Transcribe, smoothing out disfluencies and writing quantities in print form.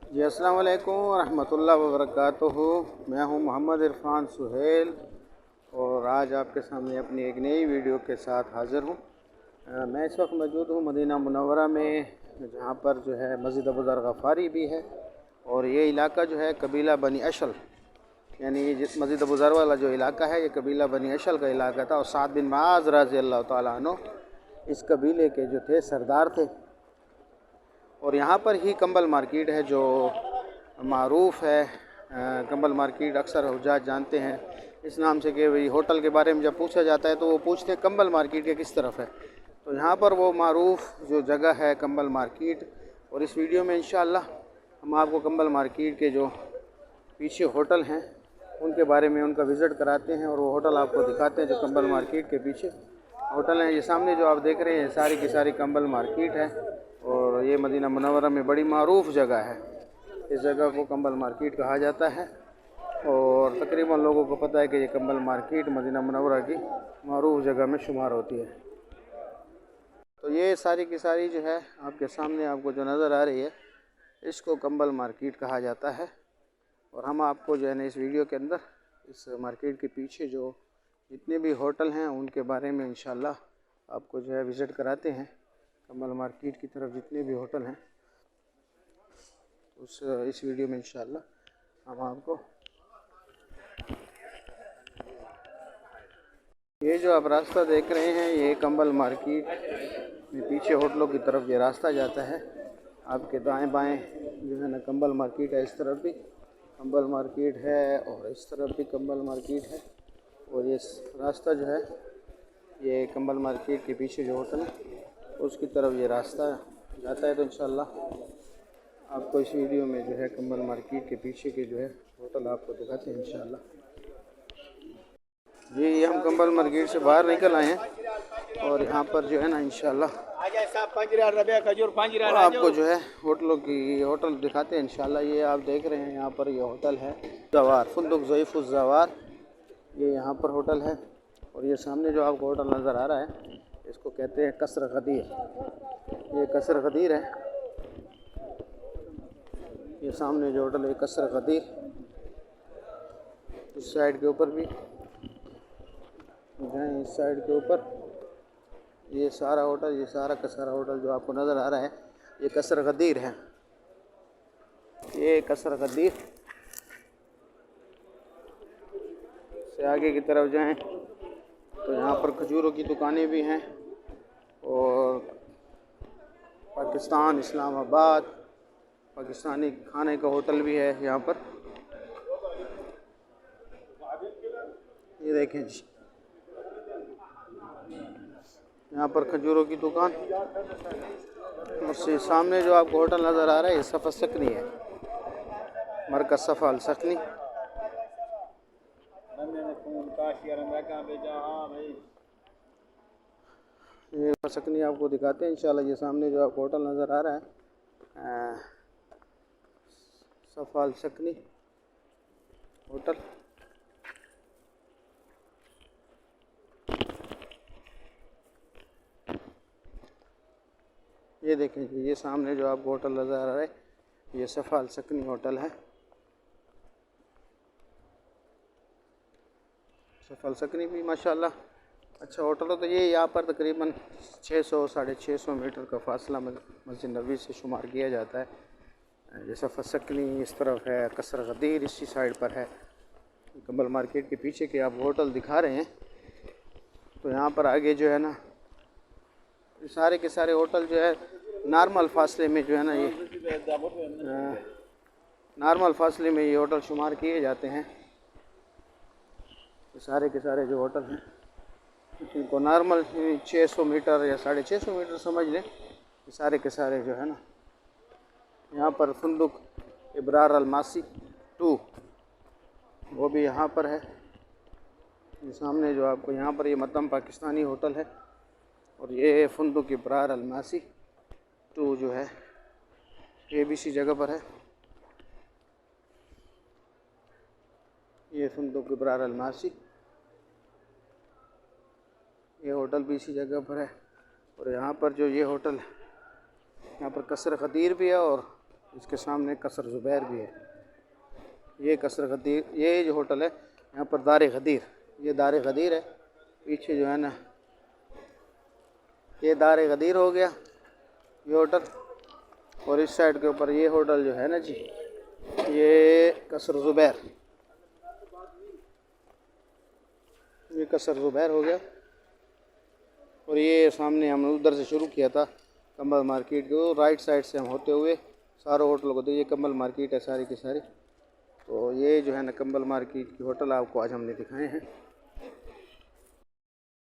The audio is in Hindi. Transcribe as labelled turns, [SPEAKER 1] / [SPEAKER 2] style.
[SPEAKER 1] जी अस्सलाम वालेकुम रहमतुल्लाहि व बरकातुहू। मैं हूं मोहम्मद इरफान सुहेल और आज आपके सामने अपनी एक नई वीडियो के साथ हाज़िर हूं। मैं इस वक्त मौजूद हूं मदीना मुनव्वरा में, जहां पर जो है मस्जिद अबू ज़र गफ़ारी भी है। और ये इलाका जो है कबीला बनी अशल, यानी जिस मस्जिद अबू ज़र वाला जो इलाका है ये कबीला बनी अशल का इलाका था। और साद बिन मुआज़ रज़ी अल्लाह तआला अन्हु इस कबीले के जो थे सरदार थे। और यहाँ पर ही कंबल मार्केट है जो मारूफ़ है। कंबल मार्केट अक्सर हुज्जाज जानते हैं इस नाम से कि भाई होटल के बारे में जब पूछा जाता है तो वो पूछते हैं कंबल मार्केट के किस तरफ है। तो यहाँ पर वो मारूफ़ जो जगह है कंबल मार्केट। और इस वीडियो में इंशाअल्लाह हम आपको कंबल मार्केट के जो पीछे होटल हैं उनके बारे में उनका विज़िट कराते हैं और वो होटल आपको दिखाते हैं जो कंबल मार्केट के पीछे होटल हैं। ये सामने जो आप देख रहे हैं सारी की सारी कंबल मार्केट है और ये मदीना मुनव्वरा में बड़ी मारूफ़ जगह है। इस जगह को कंबल मार्केट कहा जाता है और तकरीबन लोगों को पता है कि ये कंबल मार्केट मदीना मुनव्वरा की मारूफ़ जगह में शुमार होती है। तो ये सारी की सारी जो है आपके सामने आपको जो नज़र आ रही है इसको कंबल मार्केट कहा जाता है। और हम आपको जो है ना इस वीडियो के अंदर इस मार्केट के पीछे जो जितने भी होटल हैं उनके बारे में इंशाअल्लाह आपको जो है विज़िट कराते हैं। कंबल मार्केट की तरफ जितने भी होटल हैं इस वीडियो में इंशाअल्लाह हम आपको ये जो आप रास्ता देख रहे हैं ये कंबल मार्केट में पीछे होटलों की तरफ ये रास्ता जाता है। आपके दाएं बाएं जो है ना कंबल मार्केट है, इस तरफ भी कंबल मार्केट है और इस तरफ भी कंबल मार्केट है। और ये रास्ता जो है ये कंबल मार्केट के पीछे जो होटल है उसकी तरफ ये रास्ता जाता है। तो इंशाअल्लाह आपको इस वीडियो में जो है कंबल मार्केट के पीछे के जो है होटल आपको दिखाते हैं इंशाअल्लाह। जी हम कंबल मार्केट से बाहर निकल आए हैं और यहाँ पर जो है ना इंशाअल्लाह आपको जो है होटल दिखाते हैं इंशाअल्लाह। ये आप देख रहे हैं यहाँ पर ये होटल है ज़वार फुंदुक ज़ईफ़ुज़ ज़वार, ये यहाँ पर होटल है। और ये सामने जो आपको होटल नज़र आ रहा है इसको कहते हैं कसर गदीर। ये कसर गदीर है, ये सामने जो होटल है कसर गदीर। इस साइड के ऊपर भी जाएँ, इस साइड के ऊपर ये सारा होटल, ये सारा का सारा होटल जो आपको नज़र आ रहा है ये कसर गदीर है। ये कसर गदीर से आगे की तरफ जाएं तो यहाँ पर खजूरों की दुकानें भी हैं और पाकिस्तान इस्लामाबाद पाकिस्तानी खाने का होटल भी है यहाँ पर। ये देखें जी यहाँ पर खजूरों की दुकान। उससे सामने जो आपको होटल नज़र आ रहा है ये सफ़ा सकनी है, मरकज़ सफ़ा अल सकनी। ये सकनी आपको दिखाते हैं इंशाल्लाह। ये सामने जो आपको होटल नज़र आ रहा है सफ़ा अल सकनी होटल। ये देखें जी ये सामने जो आपको होटल नज़र आ रहा है ये सफ़ा अल सकनी होटल है। सफ़ा अल सकनी भी माशाल्लाह अच्छा होटल हो। तो ये यहाँ पर तकरीबन 600-650 मीटर का फासला मस्जिद नबवी से शुमार किया जाता है। ये सफ़ा सकनी इस तरफ है, कसर गदीर इसी साइड पर है। कंबल मार्केट के पीछे के आप होटल दिखा रहे हैं। तो यहाँ पर आगे जो है ना सारे के सारे होटल जो है नॉर्मल फासले में जो है ना ये नॉर्मल फासले में ये होटल शुमार किए जाते हैं। सारे के सारे जो होटल हैं इनको नॉर्मल 600 मीटर या 650 मीटर समझ लें। सारे के सारे जो है ना यहाँ पर फुंदुक इब्रार अलमासी 2 वो भी यहाँ पर है। ये सामने जो आपको यहाँ पर ये मतम पाकिस्तानी होटल है और ये फुंदुक इब्रार अलमासी 2 जो है ये भी इसी जगह पर है। ये फुंदुक इब्रार अलमासी ये होटल भी इसी जगह पर है। और यहाँ पर जो ये होटल यहाँ पर कसर गदीर भी है और इसके सामने कसर ज़ुबैर भी है। ये कसर गदीर, ये जो होटल है यहाँ पर दार गदीर, ये दार गदीर है। पीछे जो है ना ये दार गदीर हो गया ये होटल, और इस साइड के ऊपर ये होटल जो है ना जी, ये कसर ज़ुबैर, ये कसर ज़ुबैर हो गया। और ये सामने हमने उधर से शुरू किया था कंबल मार्केट को, राइट साइड से हम होते हुए सारे होटलों को, तो ये कंबल मार्केट है सारी की सारी। तो ये जो है ना कंबल मार्केट की होटल आपको आज हमने दिखाए हैं।